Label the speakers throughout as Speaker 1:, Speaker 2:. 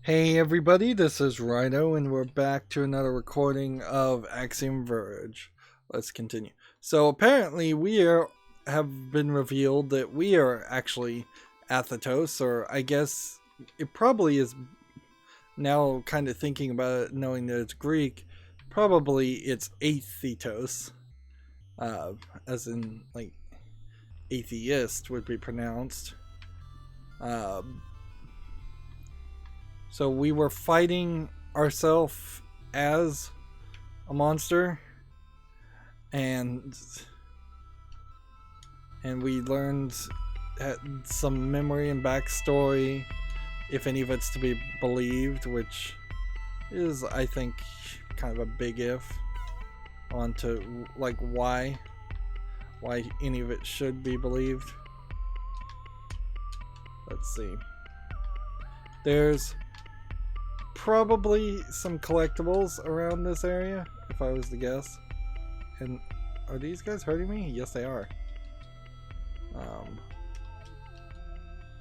Speaker 1: Hey everybody, this is Rydo, and we're back to another recording of Axiom Verge. Let's continue. So apparently have been revealed that we are actually Athetos, or I guess it probably is now, kind of thinking about it, knowing that it's Greek, probably it's Athetos, as in like atheist would be pronounced. So we were fighting ourselves as a monster, and we learned some memory and backstory, if any of it's to be believed, which is, I think, kind of a big if, onto like why any of it should be believed. Let's see. There's probably some collectibles around this area, if I was to guess. And are these guys hurting me? Yes, they are.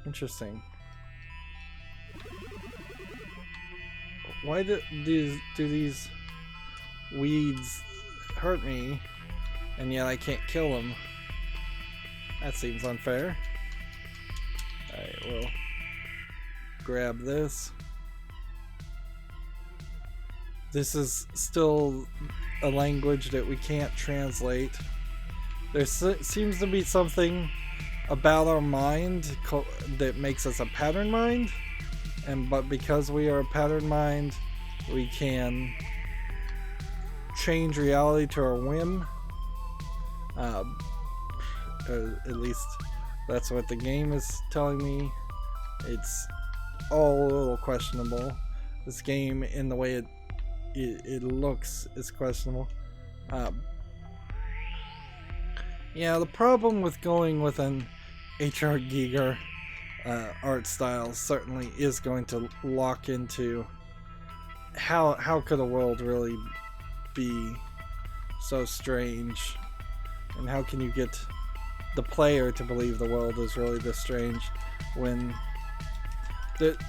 Speaker 1: Interesting. Why do these weeds hurt me, and yet I can't kill them? That seems unfair. Alright, we'll grab this. This is still a language that we can't translate. There seems to be something about our mind that makes us a pattern mind, but because we are a pattern mind, we can change reality to our whim. At least that's what the game is telling me. It's all a little questionable. This game, in the way it looks, is questionable. Yeah, the problem with going with an H.R. Giger art style certainly is going to lock into how could a world really be so strange, and how can you get the player to believe the world is really this strange when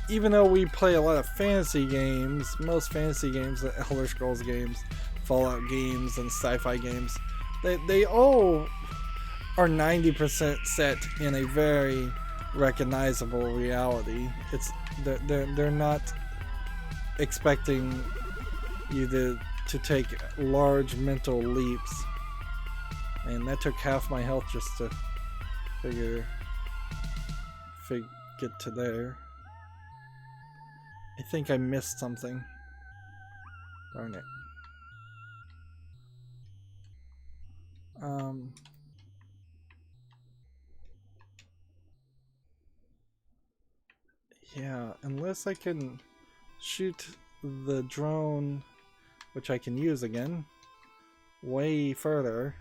Speaker 1: even though we play a lot of fantasy games, most fantasy games, the Elder Scrolls games, Fallout games, and sci-fi games, they all are 90% set in a very recognizable reality. They're not expecting you to take large mental leaps. And that took half my health just to get to there. I think I missed something. Darn it. Yeah, unless I can shoot the drone, which I can use again, way further.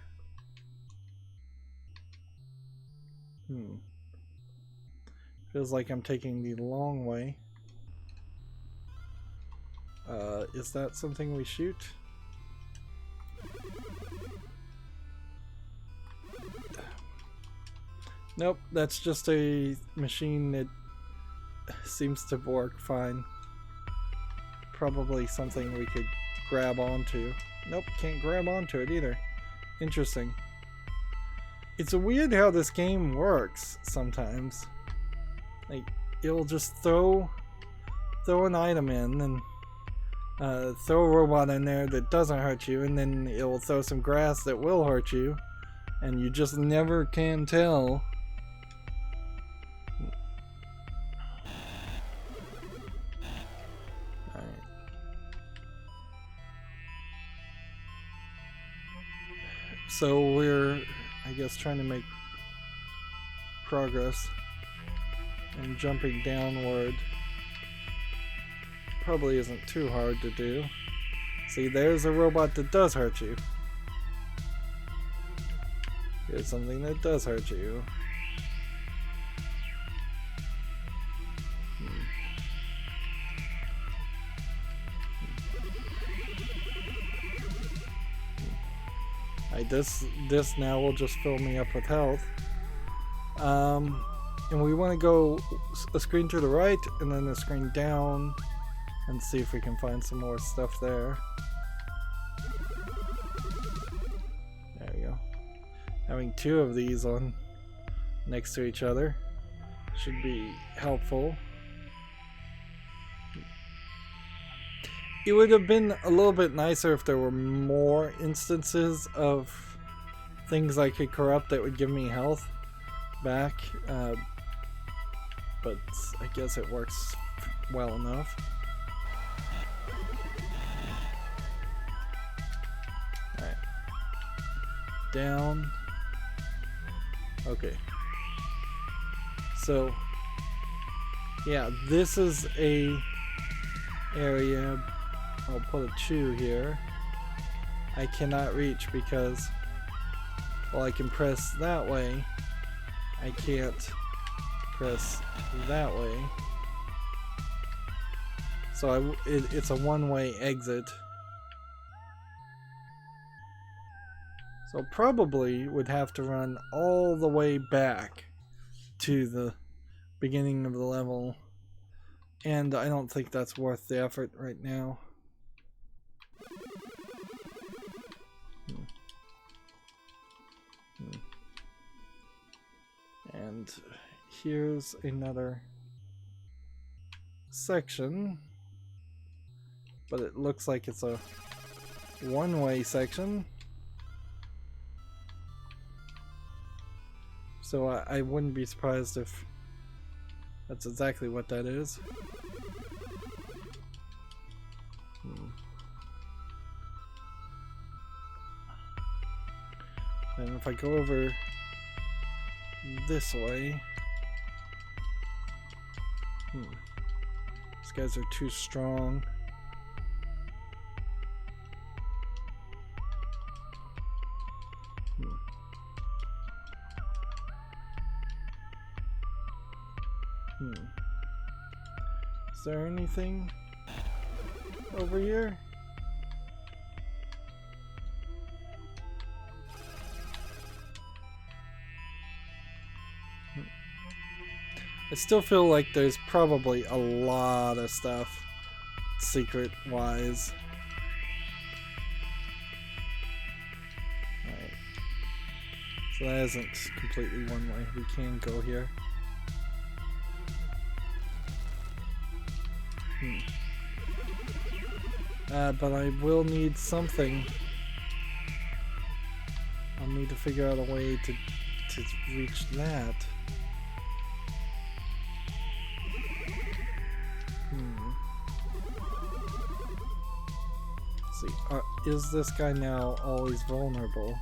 Speaker 1: Feels like I'm taking the long way. Is that something we shoot? Nope, that's just a machine that seems to work fine. Probably something we could grab onto. Nope, can't grab onto it either. Interesting. It's weird how this game works sometimes. Like, it'll just throw an item in and throw a robot in there that doesn't hurt you, and then it'll throw some grass that will hurt you, and you just never can tell. Alright. So we're, I guess, trying to make progress and jumping downward probably isn't too hard to do. See, there's a robot that does hurt you. Here's something that does hurt you. This now will just fill me up with health. And we want to go a screen to the right and then a screen down and see if we can find some more stuff there. There we go. Having two of these on next to each other should be helpful. It would have been a little bit nicer if there were more instances of things I could corrupt that would give me health back, but I guess it works well enough. Alright. Down. Okay. So, yeah, this is a area. I'll put a 2 here. I cannot reach because while I can press that way, I can't press that way. So it's a one-way exit. So probably would have to run all the way back to the beginning of the level. And I don't think that's worth the effort right now. And here's another section, but it looks like it's a one-way section. So I wouldn't be surprised if that's exactly what that is. And if I go over this way, these guys are too strong. Is there anything over here? I still feel like there's probably a lot of stuff secret-wise. Alright. So that isn't completely one way. We can go here. But I will need something. I'll need to figure out a way to reach that. Let's see, is this guy now always vulnerable?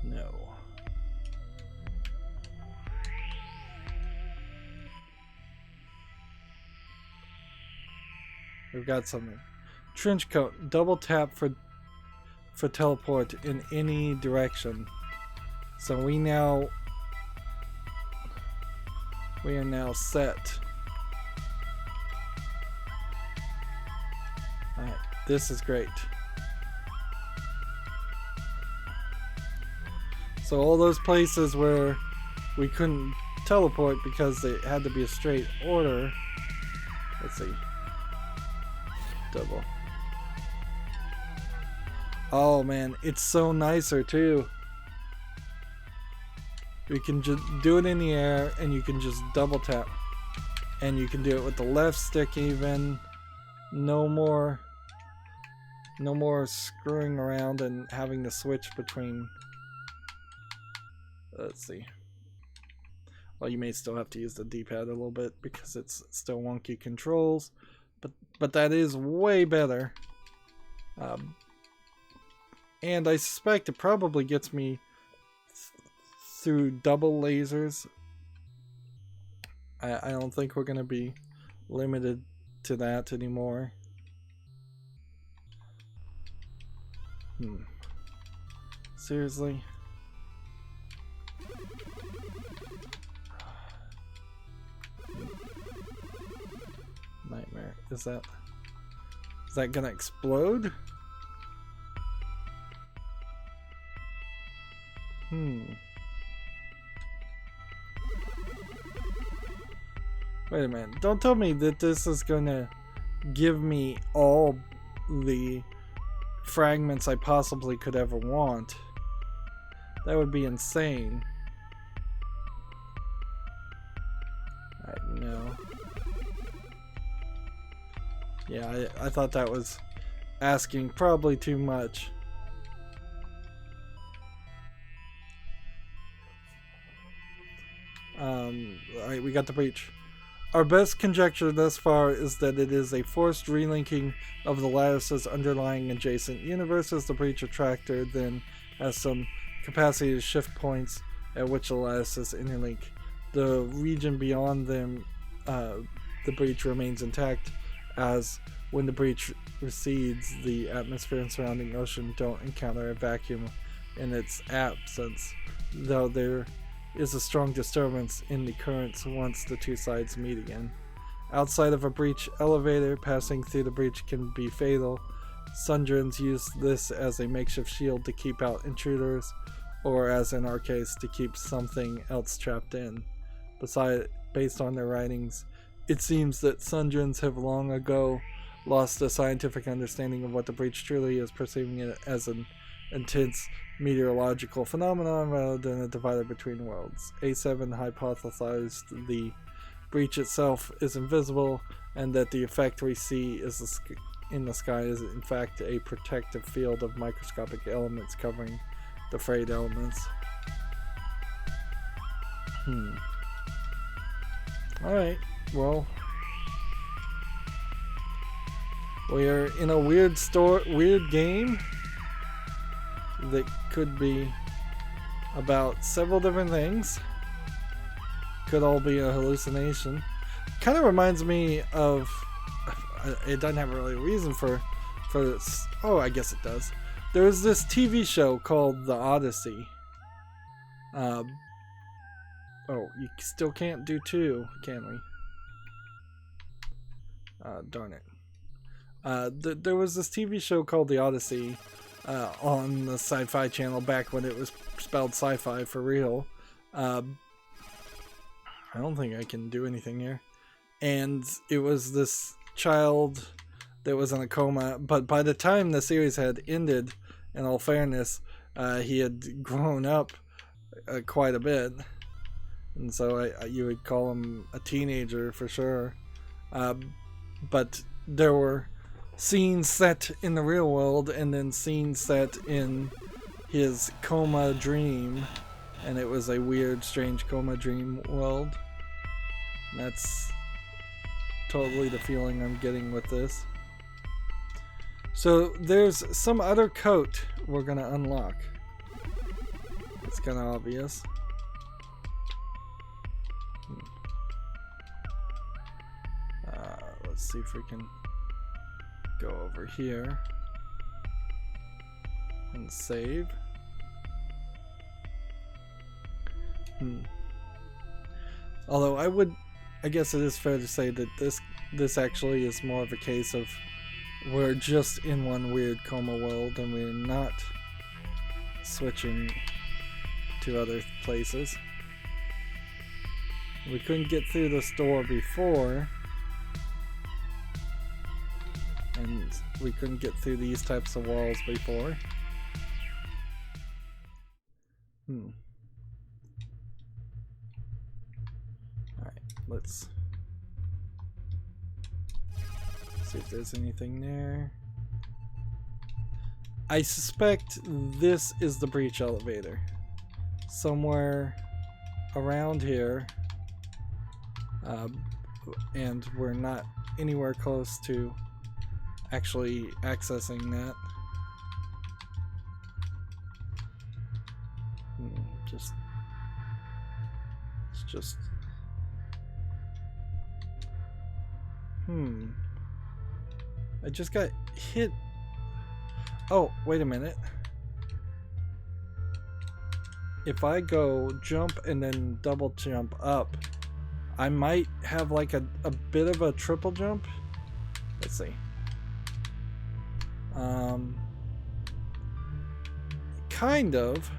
Speaker 1: No. We've got something. Trench coat. Double tap for teleport in any direction. So we are now set. Alright, this is great. So all those places where we couldn't teleport because it had to be a straight order. Let's see. Double. Oh man, it's so nicer too. You can just do it in the air and you can just double tap. And you can do it with the left stick even. No more screwing around and having to switch between. Let's see. Well, you may still have to use the D-pad a little bit because it's still wonky controls. But that is way better. And I suspect it probably gets me through double lasers. I don't think we're going to be limited to that anymore. Seriously? Nightmare. Is that gonna explode? Wait a minute. Don't tell me that this is gonna give me all the fragments I possibly could ever want. That would be insane. Alright, no. Yeah, I thought that was asking probably too much. Alright, we got the breach. Our best conjecture thus far is that it is a forced relinking of the lattice's underlying adjacent universes. The breach attractor then has some capacity to shift points at which the lattices interlink. The region beyond them, the breach remains intact, as when the breach recedes, the atmosphere and surrounding ocean don't encounter a vacuum in its absence, though there is a strong disturbance in the currents once the two sides meet again. Outside of a breach elevator, passing through the breach can be fatal. Sundrens use this as a makeshift shield to keep out intruders, or as in our case, to keep something else trapped in. Based on their writings, it seems that Sundrens have long ago lost a scientific understanding of what the breach truly is, perceiving it as an intense meteorological phenomenon rather than a divider between worlds. A7 hypothesized the breach itself is invisible, and that the effect we see is in the sky is in fact a protective field of microscopic elements covering the frayed elements. Alright, well, we're in a weird game that could be about several different things. Could all be a hallucination. Kind of reminds me of, it doesn't have really a reason for this. Oh, I guess it does. There was this TV show called The Odyssey. Oh, you still can't do 2, can we? Darn it. There was this TV show called The Odyssey on the Sci-Fi Channel back when it was spelled sci-fi for real. I don't think I can do anything here. And it was this child that was in a coma, but by the time the series had ended, in all fairness, he had grown up quite a bit. And so you would call him a teenager for sure. But there were scenes set in the real world and then scenes set in his coma dream. And it was a weird, strange coma dream world. And that's totally the feeling I'm getting with this. So there's some other coat we're going to unlock. It's kind of obvious. Let's see if we can go over here and save. Although I guess it is fair to say that this actually is more of a case of we're just in one weird coma world and we're not switching to other places. We couldn't get through this door before, and we couldn't get through these types of walls before. Alright, let's see if there's anything there. I suspect this is the breach elevator. Somewhere around here. And we're not anywhere close to actually accessing that. It's just I just got hit. Oh, wait a minute. If I go jump and then double jump up, I might have like a bit of a triple jump. Let's see. Kind of,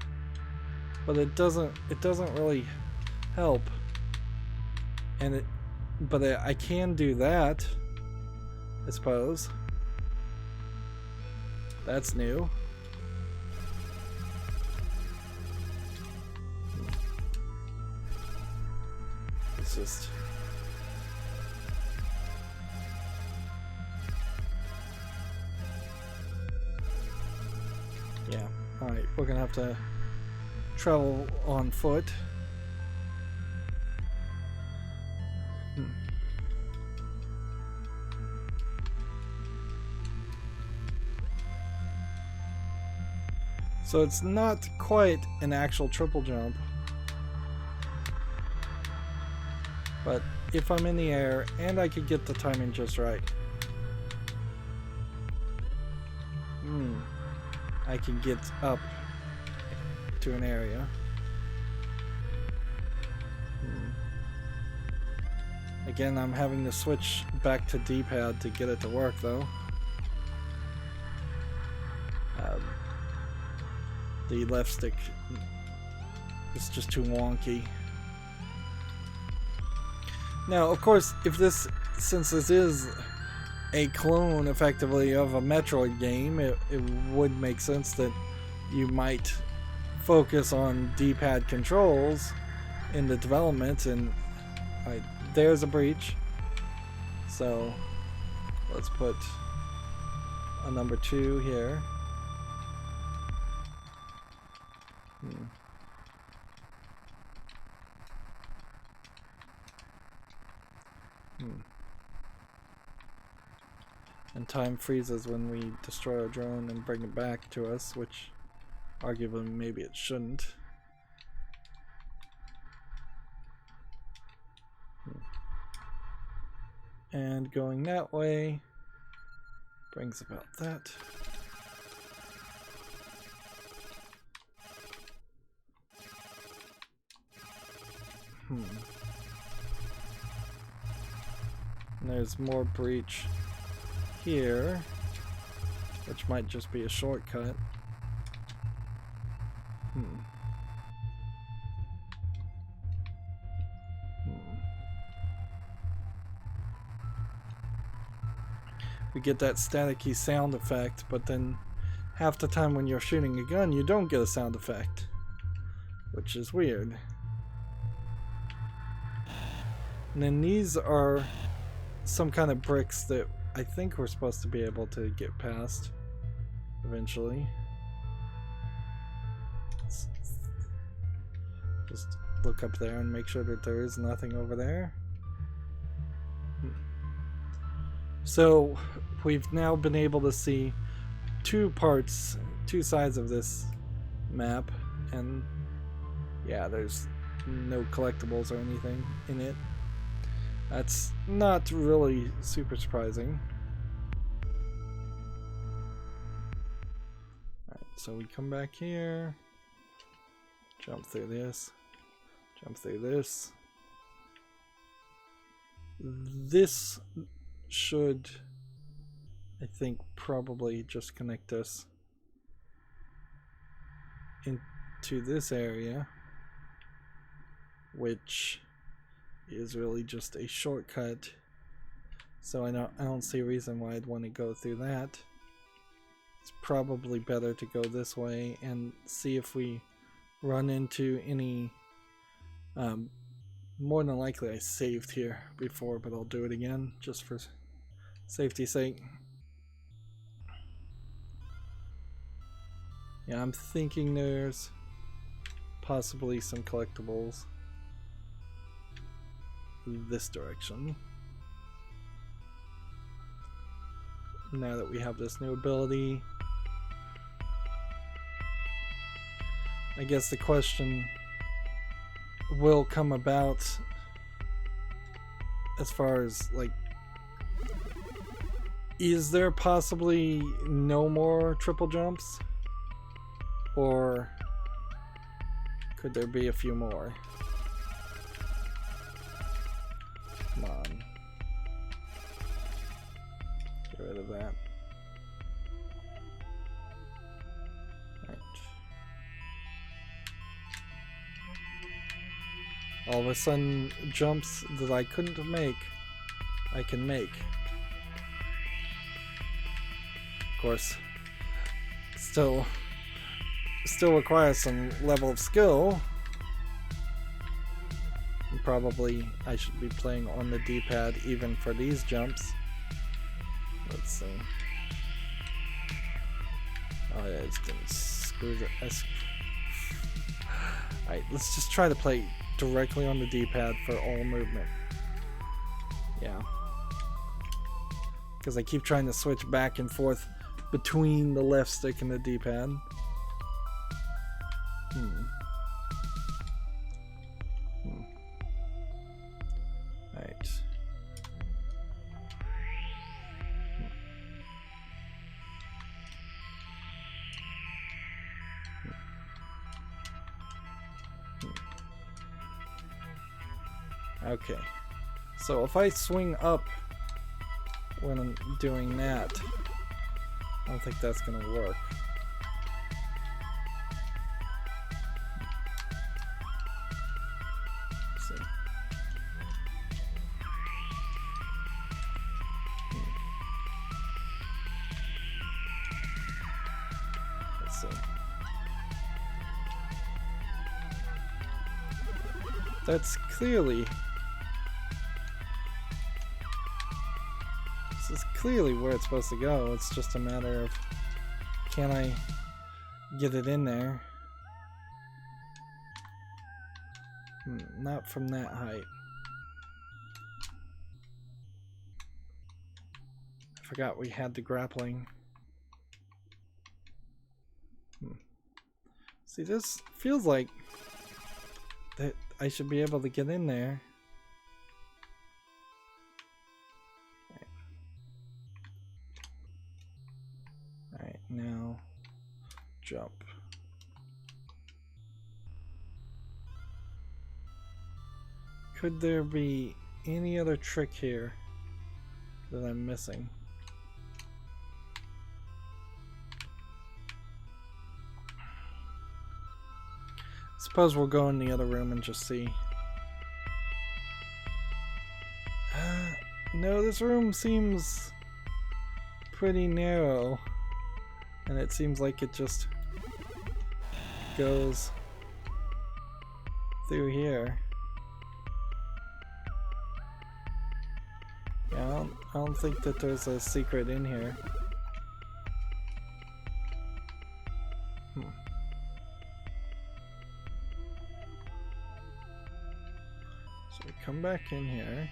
Speaker 1: but it doesn't really help. And But I can do that, I suppose. That's new. It's just... yeah. Alright, we're gonna have to travel on foot. So it's not quite an actual triple jump. But if I'm in the air and I could get the timing just right, I can get up to an area. Again, I'm having to switch back to D-pad to get it to work though. The left stick is just too wonky. Now, of course, since this is a clone effectively of a Metroid game, it would make sense that you might focus on D-pad controls in the development, and there's a breach. So let's put a number 2 here. And time freezes when we destroy our drone and bring it back to us, which arguably maybe it shouldn't. And going that way brings about that. And there's more breach here, which might just be a shortcut. We get that staticky sound effect, but then half the time when you're shooting a gun, you don't get a sound effect, which is weird. And then these are some kind of bricks that I think we're supposed to be able to get past eventually. Just look up there and make sure that there is nothing over there. So we've now been able to see two sides of this map, and yeah, there's no collectibles or anything in it. That's not really super surprising. Alright, so we come back here, jump through this, jump through this. This should, I think, probably just connect us into this area, which is really just a shortcut, so I don't see a reason why I'd want to go through that. It's probably better to go this way and see if we run into any more than likely I saved here before, but I'll do it again just for safety's sake. Yeah, I'm thinking there's possibly some collectibles this direction. Now that we have this new ability, I guess the question will come about as far as, like, is there possibly no more triple jumps? Or could there be a few more? Come on. Get rid of that. Right. All of a sudden, jumps that I couldn't make I can make. Of course, still requires some level of skill. And probably I should be playing on the D-pad even for these jumps. Let's see. Oh yeah, it's gonna screw the Alright, let's just try to play directly on the D-pad for all movement. Yeah. Because I keep trying to switch back and forth between the left stick and the D-pad. Alright. Okay. So if I swing up when I'm doing that, I don't think that's gonna work. Let's see. Let's see. That's clearly... This is clearly where it's supposed to go. It's just a matter of, can I get it in there? Not from that height. I forgot we had the grappling. See, this feels like that I should be able to get in there. Alright, now jump. Could there be any other trick here that I'm missing? Suppose we'll go in the other room and just see. No, this room seems pretty narrow. And it seems like it just goes through here. Yeah, I don't think that there's a secret in here. So we come back in here.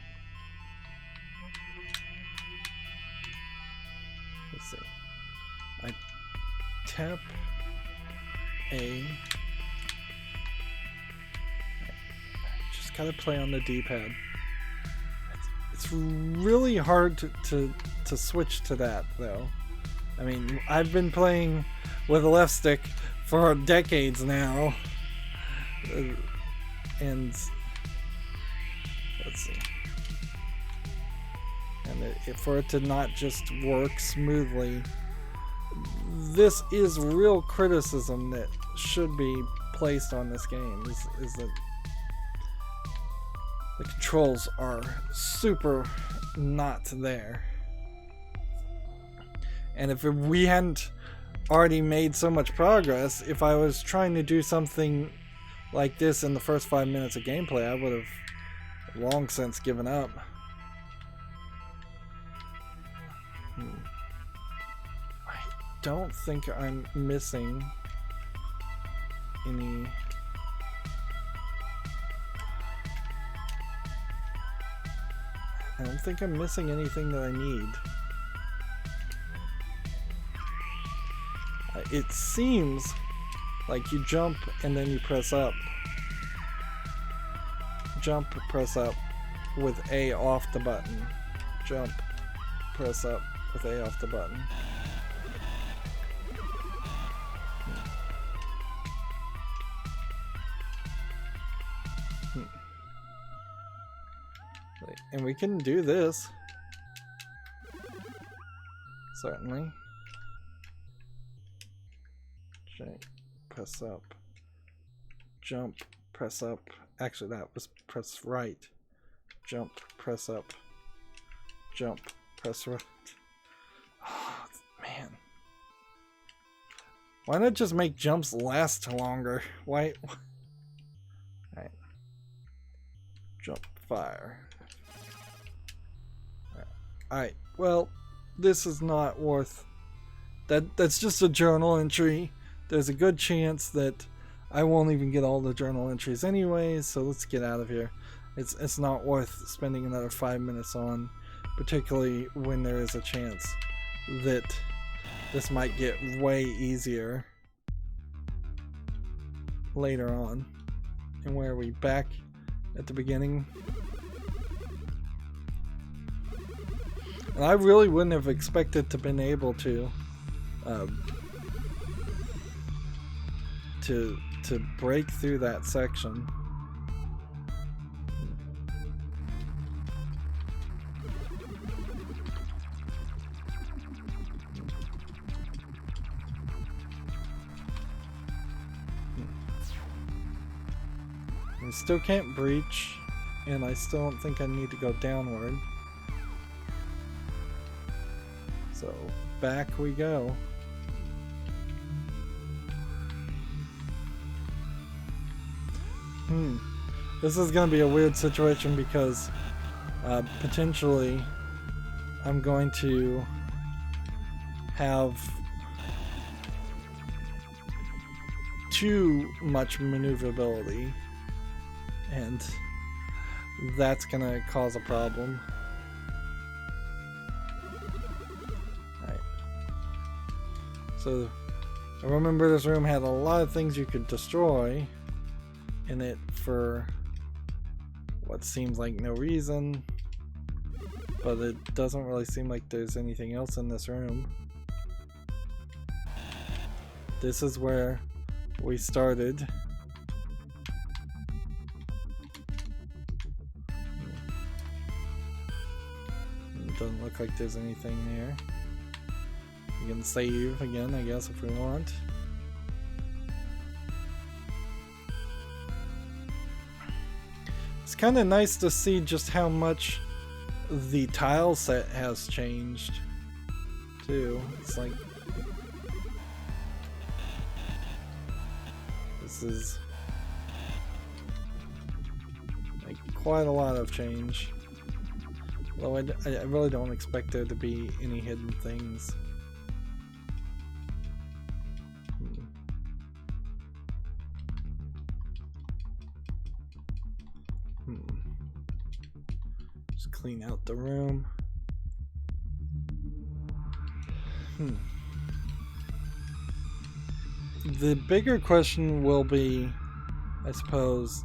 Speaker 1: Let's see. I tap A. Just gotta play on the D-pad. It's really hard to switch to that, though. I mean, I've been playing with a left stick for decades now. And let's see. And for it to not just work smoothly, this is real criticism that should be placed on this game, is that the controls are super not there. And if we hadn't already made so much progress, if I was trying to do something like this in the first 5 minutes of gameplay, I would have long since given up. I don't think I'm missing any... I don't think I'm missing anything that I need. It seems like you jump and then you press up. Jump, press up with A off the button. Jump, press up with A off the button. And we can do this. Certainly. Press up. Jump, press up. Actually, that was press right. Jump, press up. jump. Press right. Oh, man. Why not just make jumps last longer? Why? Alright. Jump, fire. Alright, well, this is not worth... That's just a journal entry. There's a good chance that I won't even get all the journal entries anyway, so let's get out of here. It's not worth spending another 5 minutes on, particularly when there is a chance that this might get way easier later on. And where are we? Back at the beginning? And I really wouldn't have expected to been able to break through that section. I still can't breach, and I still don't think I need to go downward. So back we go. This is going to be a weird situation because potentially I'm going to have too much maneuverability, and that's going to cause a problem. Alright. So I remember this room had a lot of things you could destroy in it for what seems like no reason, but it doesn't really seem like there's anything else in this room. This is where we started. It doesn't look like there's anything there. We can save again, I guess, if we want. It's kind of nice to see just how much the tile set has changed too. It's like this is like quite a lot of change. Though I really don't expect there to be any hidden things. Just clean out the room. The bigger question will be, I suppose,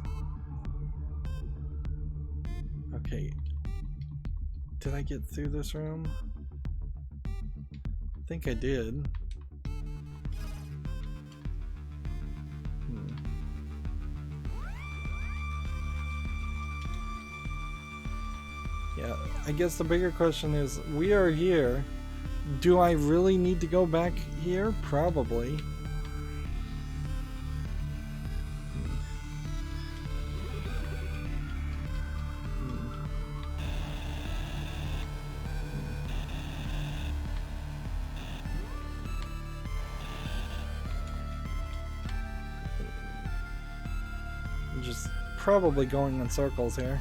Speaker 1: okay, did I get through this room? I think I did. Yeah, I guess the bigger question is, we are here. Do I really need to go back here? Probably. I'm just probably going in circles here.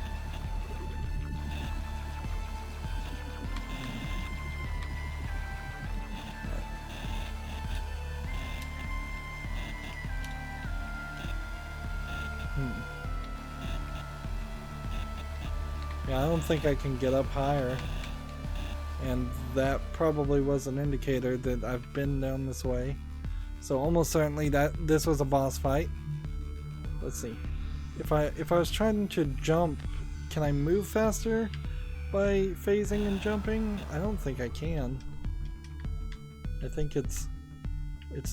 Speaker 1: Yeah, I don't think I can get up higher, and that probably was an indicator that I've been down this way. So almost certainly that this was a boss fight. Let's see. If I was trying to jump, can I move faster by phasing and jumping? I don't think I can. I think it's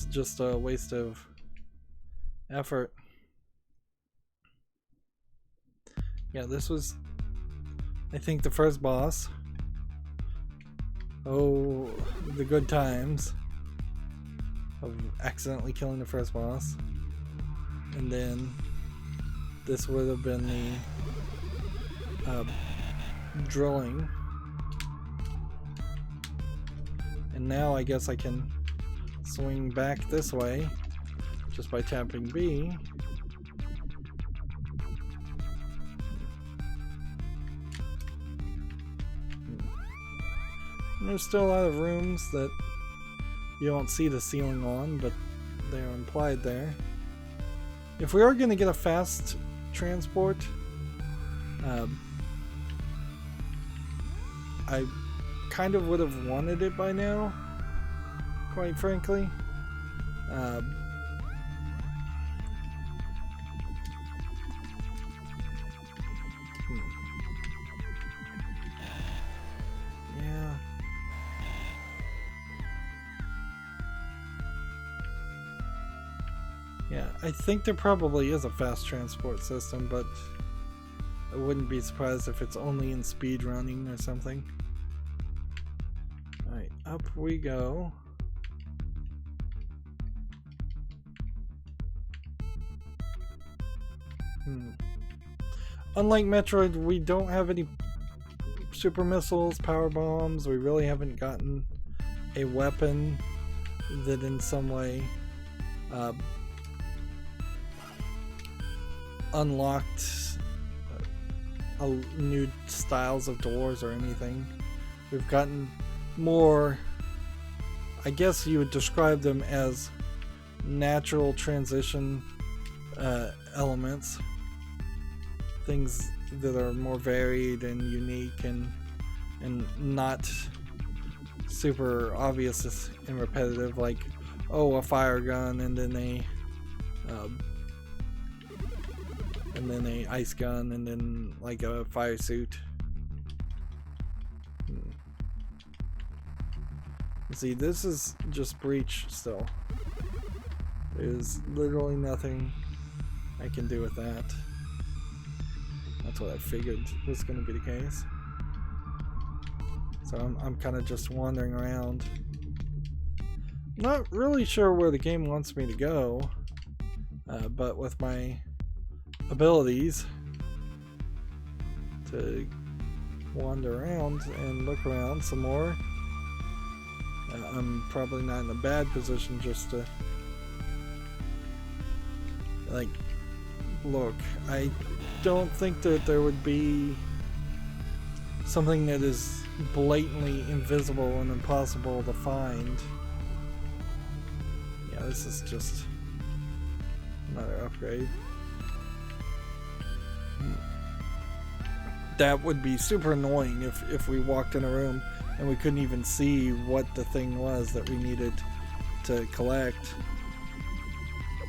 Speaker 1: just a waste of effort. Yeah, this was, I think, the first boss. Oh, the good times of accidentally killing the first boss. And then this would have been the drilling. And now I guess I can swing back this way just by tapping B. And there's still a lot of rooms that you don't see the ceiling on, but they're implied there. If we are going to get a fast transport, I kind of would have wanted it by now, quite frankly. Yeah. Yeah, I think there probably is a fast transport system, but I wouldn't be surprised if it's only in speedrunning or something. Alright, up we go. Unlike Metroid, we don't have any super missiles, power bombs. We really haven't gotten a weapon that in some way unlocked new styles of doors or anything. We've gotten more, I guess you would describe them as natural transition elements, things that are more varied and unique and not super obvious and repetitive, like, oh, a fire gun and then a ice gun and then like a fire suit. See, this is just breach still. There's literally nothing I can do with that. That's what I figured was going to be the case. So I'm kind of just wandering around. Not really sure where the game wants me to go, but with my abilities to wander around and look around some more, I'm probably not in a bad position just to like look. I don't think that there would be something that is blatantly invisible and impossible to find. Yeah, this is just another upgrade. That would be super annoying if we walked in a room and we couldn't even see what the thing was that we needed to collect,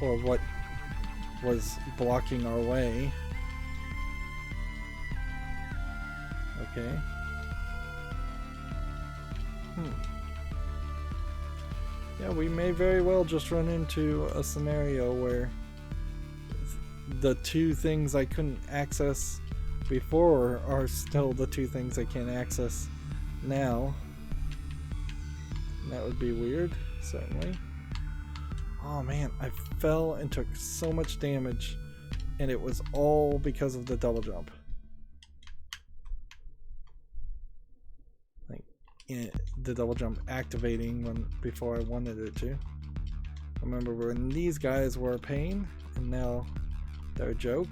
Speaker 1: or what was blocking our way. Okay. Yeah, we may very well just run into a scenario where the two things I couldn't access before are still the two things I can't access now. And that would be weird, certainly. Oh man, I fell and took so much damage, and it was all because of the double jump. Like, the double jump activating before I wanted it to. I remember when these guys were a pain, and now they're a joke.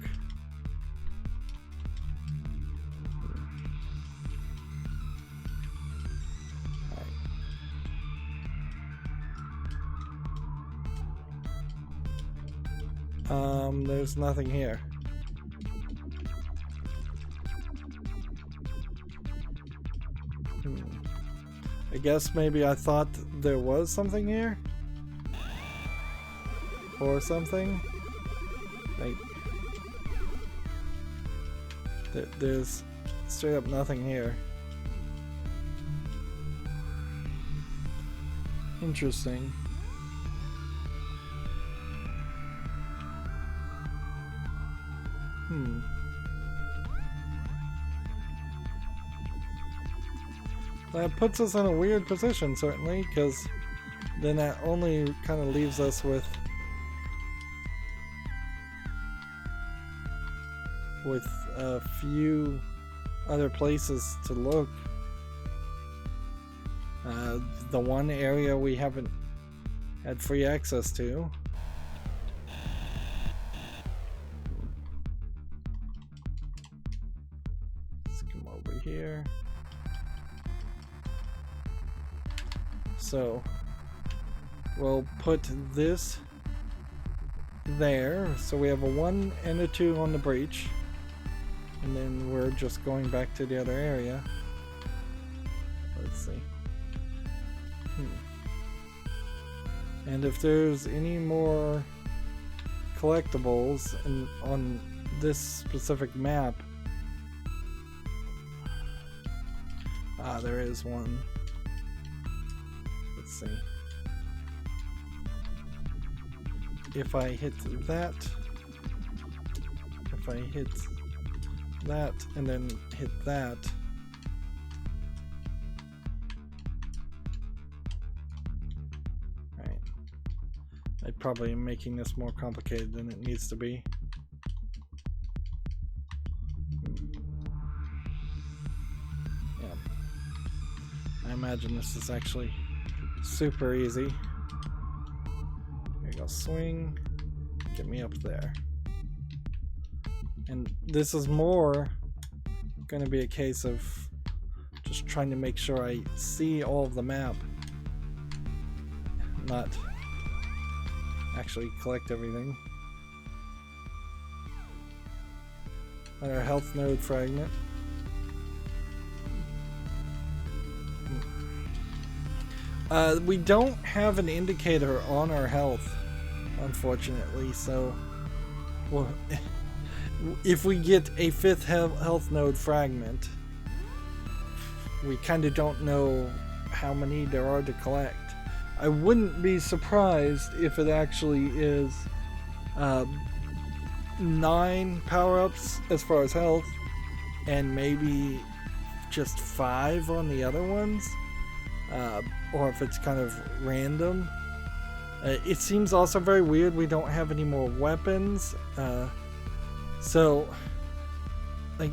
Speaker 1: There's nothing here. I guess maybe I thought there was something here? Or something? Like, there's straight up nothing here. Interesting. That puts us in a weird position, certainly, because then that only kind of leaves us with a few other places to look. The one area we haven't had free access to. Let's come over here. So we'll put this there, so we have a 1 and a 2 on the breach, and then we're just going back to the other area. Let's see. And if there's any more collectibles on this specific map, there is one. Let's see. If I hit that, if I hit that, and then hit that, right? I probably am making this more complicated than it needs to be. Yeah, I imagine this is actually super easy. Go swing, get me up there. And this is more going to be a case of just trying to make sure I see all of the map, not actually collect everything. Another health node fragment. We don't have an indicator on our health, unfortunately, so well, if we get a 5th health node fragment, we kind of don't know how many there are to collect. I wouldn't be surprised if it actually is 9 power-ups as far as health, and maybe just 5 on the other ones, or if it's kind of random. It seems also very weird we don't have any more weapons. So, like,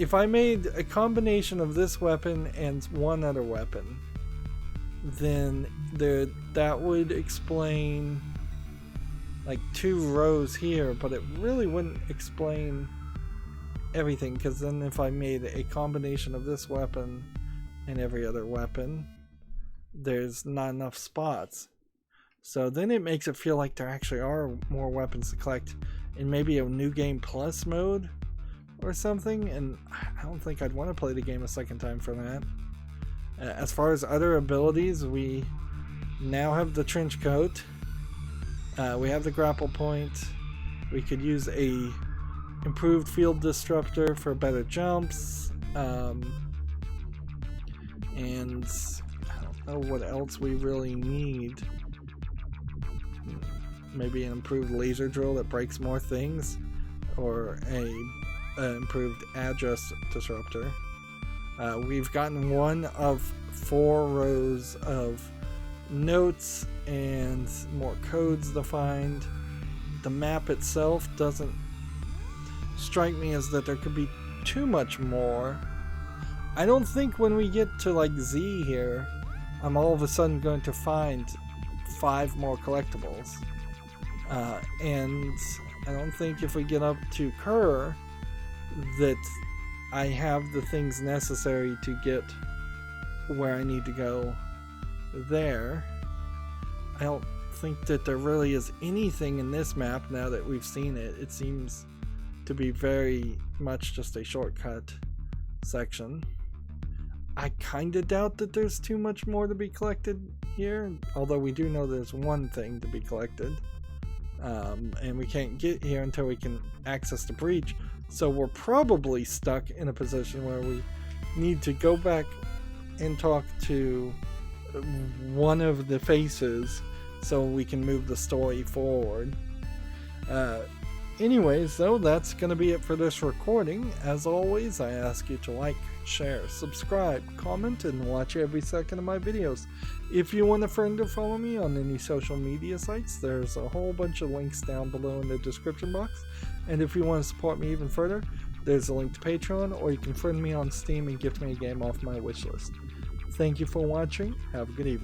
Speaker 1: if I made a combination of this weapon and one other weapon, then that would explain like 2 rows here, but it really wouldn't explain everything, because then if I made a combination of this weapon and every other weapon, there's not enough spots. So then it makes it feel like there actually are more weapons to collect in maybe a New Game Plus mode or something, and I don't think I'd want to play the game a second time for that. As far as other abilities, we now have the trench coat, we have the grapple point, we could use a improved field disruptor for better jumps, and I don't know what else we really need. Maybe an improved laser drill that breaks more things, or a improved address disruptor. We've gotten 1 of 4 rows of notes and more codes to find. The map itself doesn't strike me as that there could be too much more. I don't think when we get to like Z here, I'm all of a sudden going to find 5 more collectibles. And I don't think if we get up to Kerr that I have the things necessary to get where I need to go there. I don't think that there really is anything in this map now that we've seen it. It seems to be very much just a shortcut section. I kinda doubt that there's too much more to be collected here, although we do know there's one thing to be collected. And we can't get here until we can access the breach, so we're probably stuck in a position where we need to go back and talk to one of the faces so we can move the story forward. Anyways, though, that's going to be it for this recording. As always, I ask you to like, share, subscribe, comment, and watch every second of my videos. If you want a friend to follow me on any social media sites, there's a whole bunch of links down below in the description box. And if you want to support me even further, there's a link to Patreon, or you can friend me on Steam and gift me a game off my wishlist. Thank you for watching. Have a good evening.